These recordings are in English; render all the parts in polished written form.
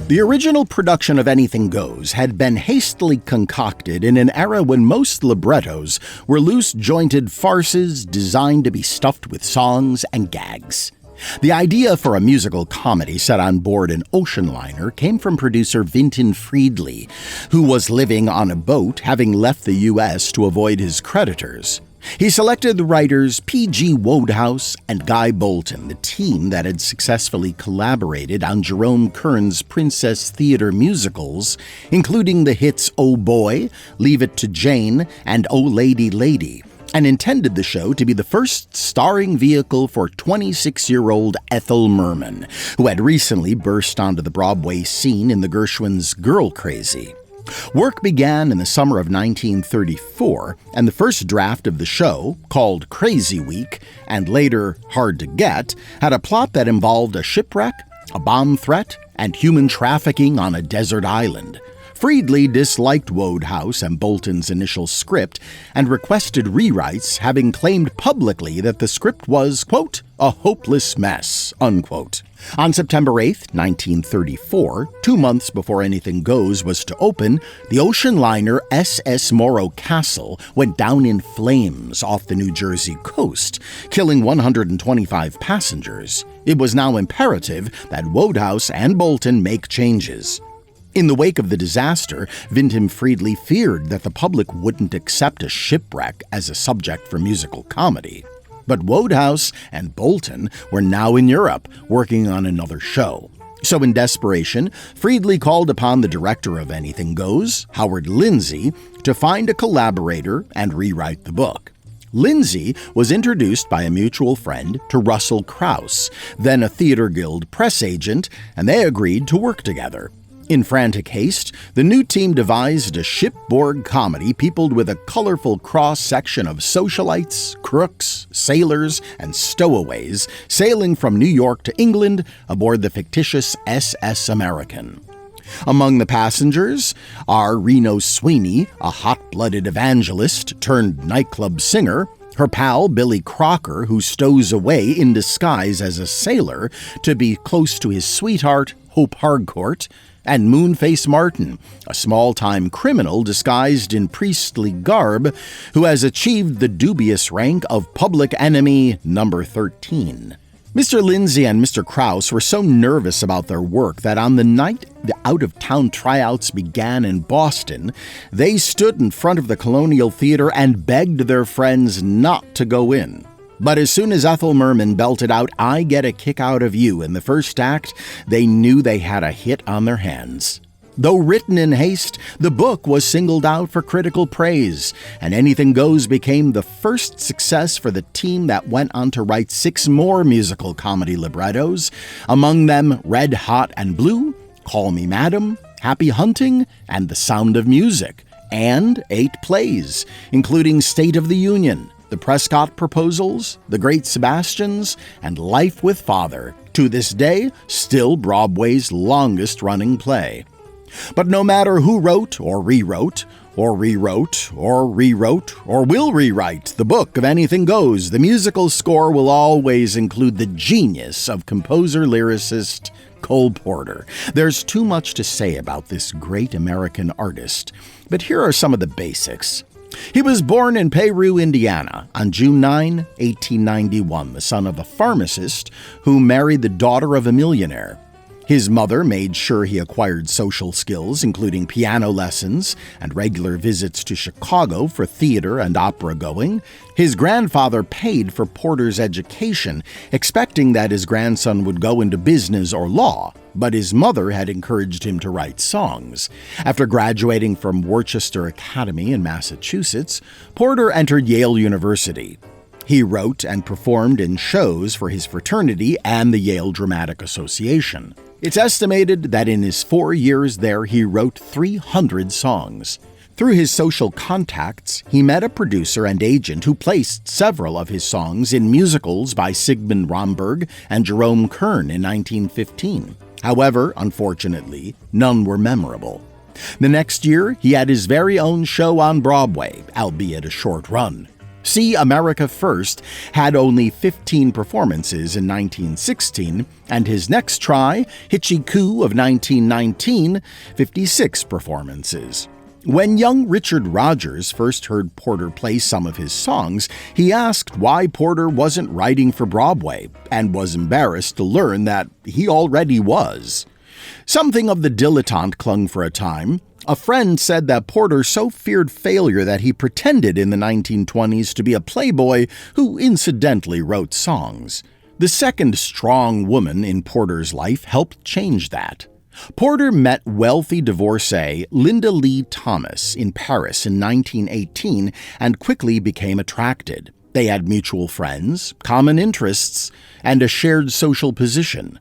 The original production of Anything Goes had been hastily concocted in an era when most librettos were loose-jointed farces designed to be stuffed with songs and gags. The idea for a musical comedy set on board an ocean liner came from producer Vinton Friedley, who was living on a boat having left the U.S. to avoid his creditors. He selected the writers P.G. Wodehouse and Guy Bolton, the team that had successfully collaborated on Jerome Kern's Princess Theatre musicals, including the hits Oh Boy, Leave It to Jane, and Oh Lady Lady, and intended the show to be the first starring vehicle for 26-year-old Ethel Merman, who had recently burst onto the Broadway scene in the Gershwins' Girl Crazy. Work began in the summer of 1934, and the first draft of the show, called Crazy Week, and later Hard to Get, had a plot that involved a shipwreck, a bomb threat, and human trafficking on a desert island. Friedley disliked Wodehouse and Bolton's initial script and requested rewrites, having claimed publicly that the script was, quote, a hopeless mess, unquote. On September 8, 1934, 2 months before Anything Goes was to open, the ocean liner SS Morro Castle went down in flames off the New Jersey coast, killing 125 passengers. It was now imperative that Wodehouse and Bolton make changes. In the wake of the disaster, Vinton Friedley feared that the public wouldn't accept a shipwreck as a subject for musical comedy. But Wodehouse and Bolton were now in Europe, working on another show. So in desperation, Friedley called upon the director of Anything Goes, Howard Lindsay, to find a collaborator and rewrite the book. Lindsay was introduced by a mutual friend to Russell Krauss, then a Theatre Guild press agent, and they agreed to work together. In frantic haste, the new team devised a shipboard comedy peopled with a colorful cross-section of socialites, crooks, sailors, and stowaways sailing from New York to England aboard the fictitious SS American. Among the passengers are Reno Sweeney, a hot-blooded evangelist turned nightclub singer, her pal Billy Crocker, who stows away in disguise as a sailor to be close to his sweetheart, Hope Harcourt, and Moonface Martin, a small-time criminal disguised in priestly garb who has achieved the dubious rank of public enemy number 13. Mr. Lindsay and Mr. Krauss were so nervous about their work that on the night the out-of-town tryouts began in Boston, they stood in front of the Colonial Theatre and begged their friends not to go in. But as soon as Ethel Merman belted out, "I Get a Kick Out of You" in the first act, they knew they had a hit on their hands. Though written in haste, the book was singled out for critical praise, and Anything Goes became the first success for the team that went on to write 6 more musical comedy librettos, among them Red Hot and Blue, Call Me Madam, Happy Hunting, and The Sound of Music, and 8 plays, including State of the Union, The Prescott Proposals, The Great Sebastians, and Life with Father, to this day still Broadway's longest-running play. But no matter who wrote or rewrote, or rewrote, or rewrote, or will rewrite the book of Anything Goes, the musical score will always include the genius of composer-lyricist Cole Porter. There's too much to say about this great American artist, but here are some of the basics. He was born in Peru, Indiana, on June 9, 1891, the son of a pharmacist who married the daughter of a millionaire. His mother made sure he acquired social skills, including piano lessons and regular visits to Chicago for theater and opera going. His grandfather paid for Porter's education, expecting that his grandson would go into business or law, but his mother had encouraged him to write songs. After graduating from Worcester Academy in Massachusetts, Porter entered Yale University. He wrote and performed in shows for his fraternity and the Yale Dramatic Association. It's estimated that in his 4 years there, he wrote 300 songs. Through his social contacts, he met a producer and agent who placed several of his songs in musicals by Sigmund Romberg and Jerome Kern in 1915. However, unfortunately, none were memorable. The next year, he had his very own show on Broadway, albeit a short run. See America First had only 15 performances in 1916, and his next try, Hitchy Coo of 1919, 56 performances. When young Richard Rodgers first heard Porter play some of his songs, he asked why Porter wasn't writing for Broadway, and was embarrassed to learn that he already was. Something of the dilettante clung for a time. A friend said that Porter so feared failure that he pretended in the 1920s to be a playboy who incidentally wrote songs. The second strong woman in Porter's life helped change that. Porter met wealthy divorcee Linda Lee Thomas in Paris in 1918 and quickly became attracted. They had mutual friends, common interests, and a shared social position.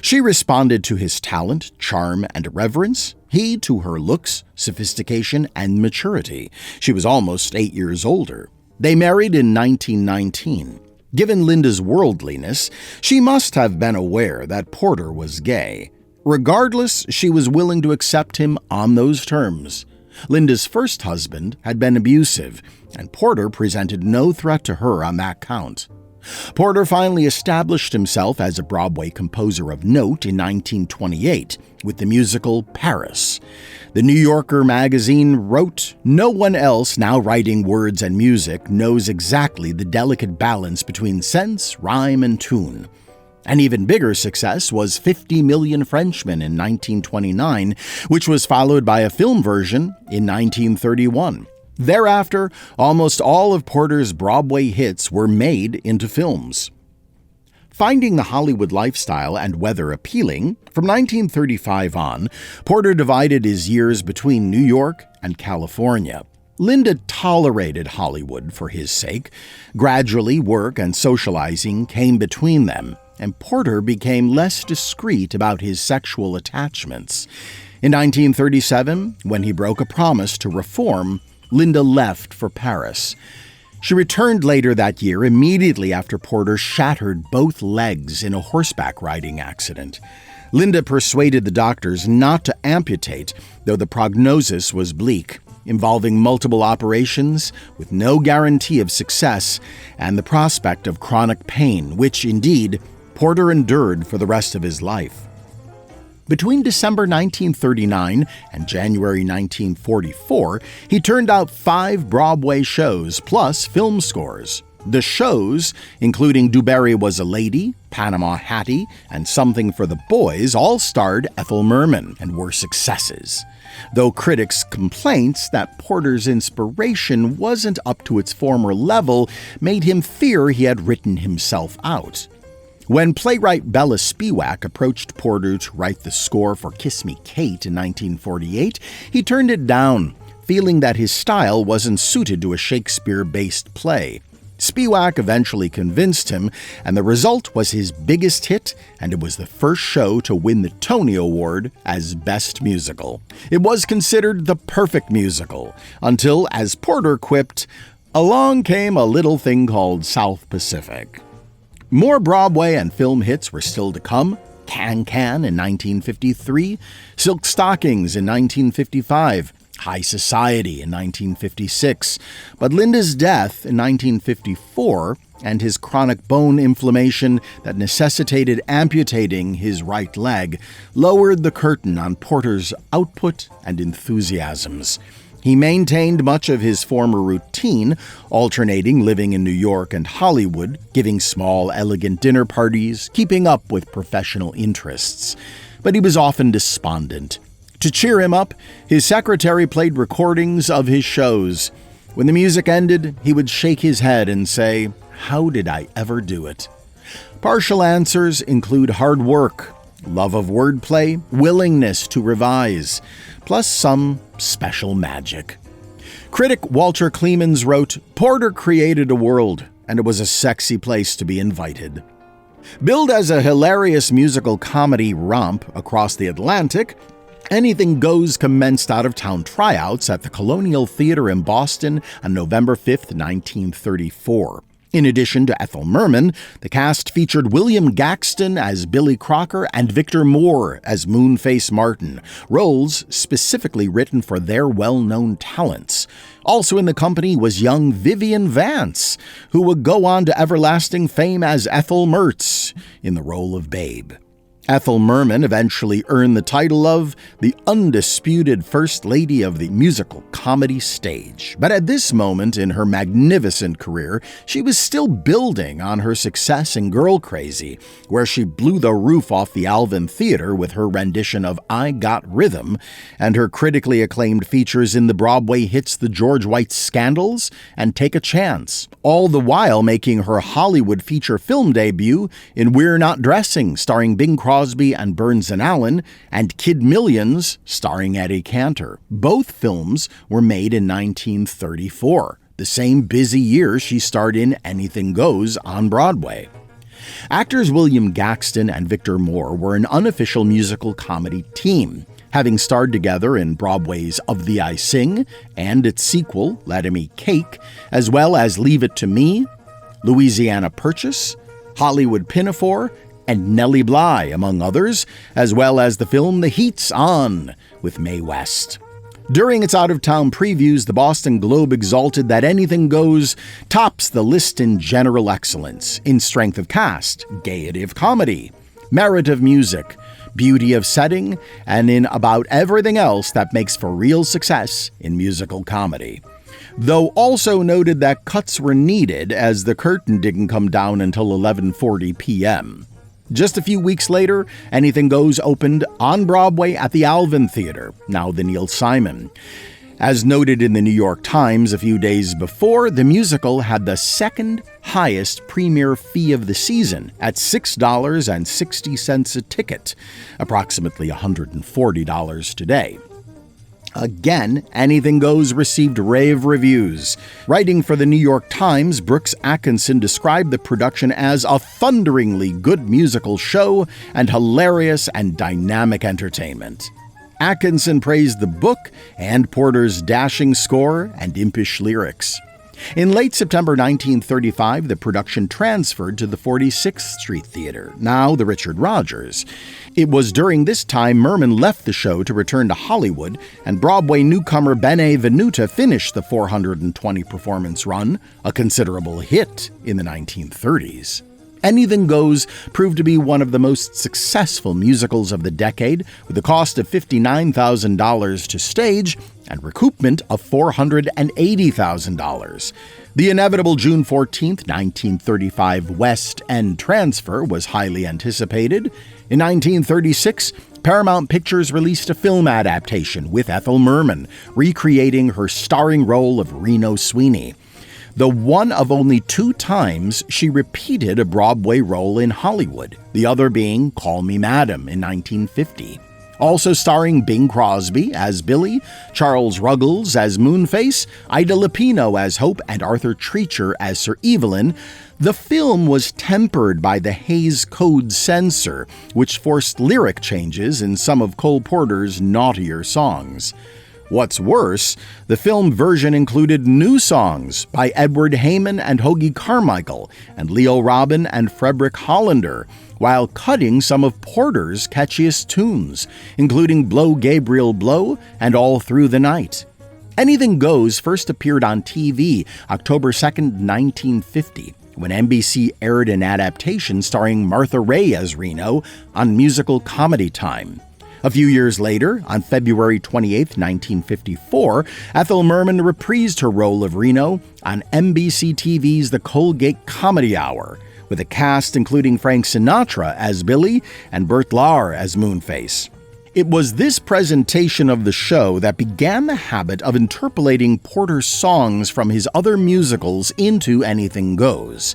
She responded to his talent, charm, and irreverence, he to her looks, sophistication, and maturity. She was almost 8 years older. They married in 1919. Given Linda's worldliness, she must have been aware that Porter was gay. Regardless, she was willing to accept him on those terms. Linda's first husband had been abusive, and Porter presented no threat to her on that count. Porter finally established himself as a Broadway composer of note in 1928 with the musical Paris. The New Yorker magazine wrote, "No one else now writing words and music knows exactly the delicate balance between sense, rhyme, and tune." An even bigger success was 50 Million Frenchmen in 1929, which was followed by a film version in 1931. Thereafter, almost all of Porter's Broadway hits were made into films. Finding the Hollywood lifestyle and weather appealing, from 1935 on, Porter divided his years between New York and California. Linda tolerated Hollywood for his sake. Gradually, work and socializing came between them, and Porter became less discreet about his sexual attachments. In 1937, when he broke a promise to reform, Linda left for Paris. She returned later that year, immediately after Porter shattered both legs in a horseback riding accident. Linda persuaded the doctors not to amputate, though the prognosis was bleak, involving multiple operations with no guarantee of success and the prospect of chronic pain, which, indeed, Porter endured for the rest of his life. Between December 1939 and January 1944, he turned out 5 Broadway shows plus film scores. The shows, including Dewberry Was a Lady, Panama Hattie, and Something for the Boys, all starred Ethel Merman and were successes. Though critics' complaints that Porter's inspiration wasn't up to its former level made him fear he had written himself out. When playwright Bella Spiewak approached Porter to write the score for Kiss Me Kate in 1948, he turned it down, feeling that his style wasn't suited to a Shakespeare-based play. Spiewak eventually convinced him, and the result was his biggest hit, and it was the first show to win the Tony Award as Best Musical. It was considered the perfect musical, until, as Porter quipped, "Along came a little thing called South Pacific." More Broadway and film hits were still to come. Can Can in 1953, Silk Stockings in 1955, High Society in 1956. But Linda's death in 1954 and his chronic bone inflammation that necessitated amputating his right leg lowered the curtain on Porter's output and enthusiasms. He maintained much of his former routine, alternating living in New York and Hollywood, giving small, elegant dinner parties, keeping up with professional interests. But he was often despondent. To cheer him up, his secretary played recordings of his shows. When the music ended, he would shake his head and say, "How did I ever do it?" Partial answers include hard work, love of wordplay, willingness to revise, plus some special magic. Critic Walter Clemens wrote, "Porter created a world, and it was a sexy place to be invited." Billed as a hilarious musical comedy romp across the Atlantic, Anything Goes commenced out-of-town tryouts at the Colonial Theatre in Boston on November 5, 1934. In addition to Ethel Merman, the cast featured William Gaxton as Billy Crocker and Victor Moore as Moonface Martin, roles specifically written for their well-known talents. Also in the company was young Vivian Vance, who would go on to everlasting fame as Ethel Mertz in the role of Babe. Ethel Merman eventually earned the title of the undisputed First Lady of the musical comedy stage. But at this moment in her magnificent career, she was still building on her success in Girl Crazy, where she blew the roof off the Alvin Theatre with her rendition of I Got Rhythm, and her critically acclaimed features in the Broadway hits The George White Scandals and Take a Chance, all the while making her Hollywood feature film debut in We're Not Dressing, starring Bing Crosby and Burns and Allen, and Kid Millions, starring Eddie Cantor. Both films were made in 1934, the same busy year she starred in Anything Goes on Broadway. Actors William Gaxton and Victor Moore were an unofficial musical comedy team, having starred together in Broadway's Of Thee I Sing and its sequel, Let 'Em Eat Cake, as well as Leave It to Me, Louisiana Purchase, Hollywood Pinafore, and Nellie Bly, among others, as well as the film The Heat's On with Mae West. During its out-of-town previews, the Boston Globe exalted that Anything Goes tops the list in general excellence, in strength of cast, gaiety of comedy, merit of music, beauty of setting, and in about everything else that makes for real success in musical comedy. Though also noted that cuts were needed as the curtain didn't come down until 11:40 p.m. Just a few weeks later, Anything Goes opened on Broadway at the Alvin Theatre, now the Neil Simon. As noted in the New York Times a few days before, the musical had the second highest premiere fee of the season at $6.60 a ticket, approximately $140 today. Again, Anything Goes received rave reviews. Writing for the New York Times, Brooks Atkinson described the production as a thunderingly good musical show and hilarious and dynamic entertainment. Atkinson praised the book and Porter's dashing score and impish lyrics. In late September 1935, the production transferred to the 46th Street Theatre, now the Richard Rodgers. It was during this time Merman left the show to return to Hollywood, and Broadway newcomer Bene Venuta finished the 420-performance run, a considerable hit in the 1930s. Anything Goes proved to be one of the most successful musicals of the decade, with a cost of $59,000 to stage and recoupment of $480,000. The inevitable June 14, 1935 West End transfer was highly anticipated. In 1936, Paramount Pictures released a film adaptation with Ethel Merman, recreating her starring role of Reno Sweeney. The one of only 2 times she repeated a Broadway role in Hollywood, the other being Call Me Madam in 1950. Also starring Bing Crosby as Billy, Charles Ruggles as Moonface, Ida Lupino as Hope, and Arthur Treacher as Sir Evelyn, the film was tempered by the Hays Code censor, which forced lyric changes in some of Cole Porter's naughtier songs. What's worse, the film version included new songs by Edward Heyman and Hoagie Carmichael, and Leo Robin and Frederick Hollander, while cutting some of Porter's catchiest tunes, including Blow Gabriel Blow and All Through the Night. Anything Goes first appeared on TV October 2, 1950, when NBC aired an adaptation starring Martha Raye as Reno on Musical Comedy Time. A few years later, on February 28, 1954, Ethel Merman reprised her role of Reno on NBC TV's The Colgate Comedy Hour, with a cast including Frank Sinatra as Billy and Bert Lahr as Moonface. It was this presentation of the show that began the habit of interpolating Porter's songs from his other musicals into Anything Goes.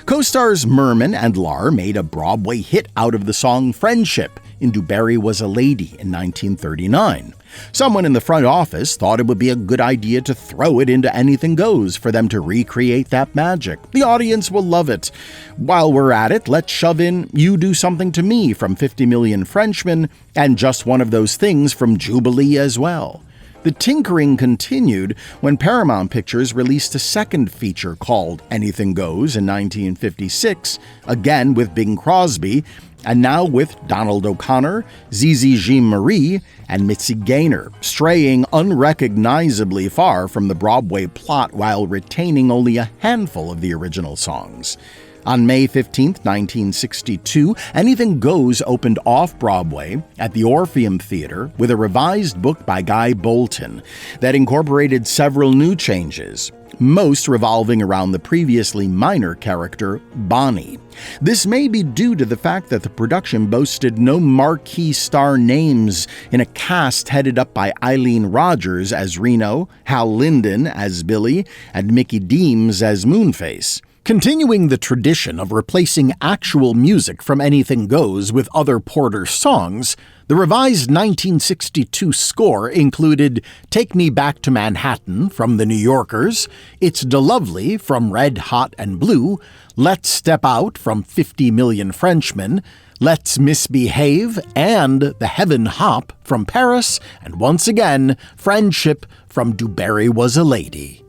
Co-stars Merman and Lahr made a Broadway hit out of the song Friendship in Du Barry Was a Lady in 1939. Someone in the front office thought it would be a good idea to throw it into Anything Goes for them to recreate that magic. The audience will love it. While we're at it, let's shove in You Do Something to Me from 50 Million Frenchmen and Just One of Those Things from Jubilee as well. The tinkering continued when Paramount Pictures released a second feature called Anything Goes in 1956, again with Bing Crosby, and now with Donald O'Connor, Zizi Jean-Marie, and Mitzi Gaynor, straying unrecognizably far from the Broadway plot while retaining only a handful of the original songs. On May 15, 1962, Anything Goes opened off-Broadway at the Orpheum Theatre with a revised book by Guy Bolton that incorporated several new changes, most revolving around the previously minor character, Bonnie. This may be due to the fact that the production boasted no marquee star names in a cast headed up by Eileen Rogers as Reno, Hal Linden as Billy, and Mickey Deems as Moonface. Continuing the tradition of replacing actual music from Anything Goes with other Porter songs, the revised 1962 score included Take Me Back to Manhattan from The New Yorkers, It's DeLovely from Red, Hot and Blue, Let's Step Out from 50 Million Frenchmen, Let's Misbehave, and The Heaven Hop from Paris, and once again, Friendship from Du Barry Was a Lady.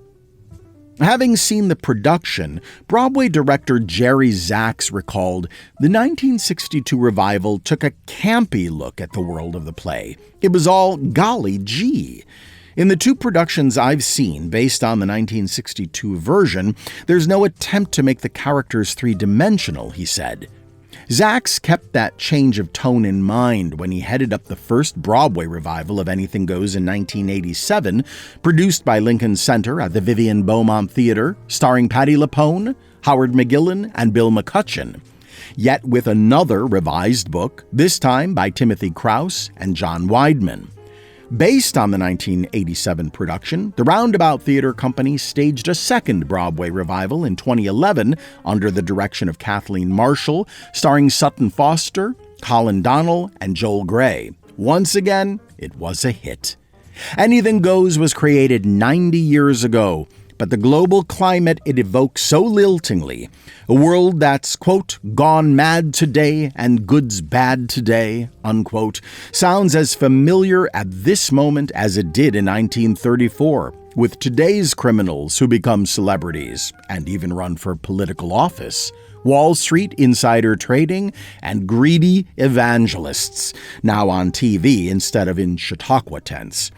Having seen the production, Broadway director Jerry Zaks recalled, the 1962 revival took a campy look at the world of the play. It was all golly gee. In the two productions I've seen based on the 1962 version, there's no attempt to make the characters three-dimensional, he said. Zaks kept that change of tone in mind when he headed up the first Broadway revival of Anything Goes in 1987, produced by Lincoln Center at the Vivian Beaumont Theatre, starring Patti LuPone, Howard McGillen, and Bill McCutcheon. Yet with another revised book, this time by Timothy Krause and John Weidman. Based on the 1987 production, the Roundabout Theatre Company staged a second Broadway revival in 2011 under the direction of Kathleen Marshall, starring Sutton Foster, Colin Donnell, and Joel Grey. Once again, it was a hit. Anything Goes was created 90 years ago, but the global climate it evokes so liltingly, a world that's, quote, gone mad today and goods bad today, unquote, sounds as familiar at this moment as it did in 1934, with today's criminals who become celebrities and even run for political office, Wall Street insider trading, and greedy evangelists, now on TV instead of in Chautauqua tents.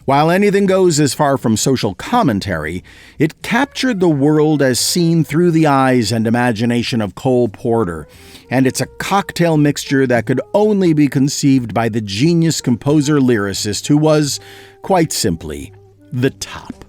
While Anything Goes is far from social commentary, it captured the world as seen through the eyes and imagination of Cole Porter, and it's a cocktail mixture that could only be conceived by the genius composer-lyricist who was, quite simply, the top.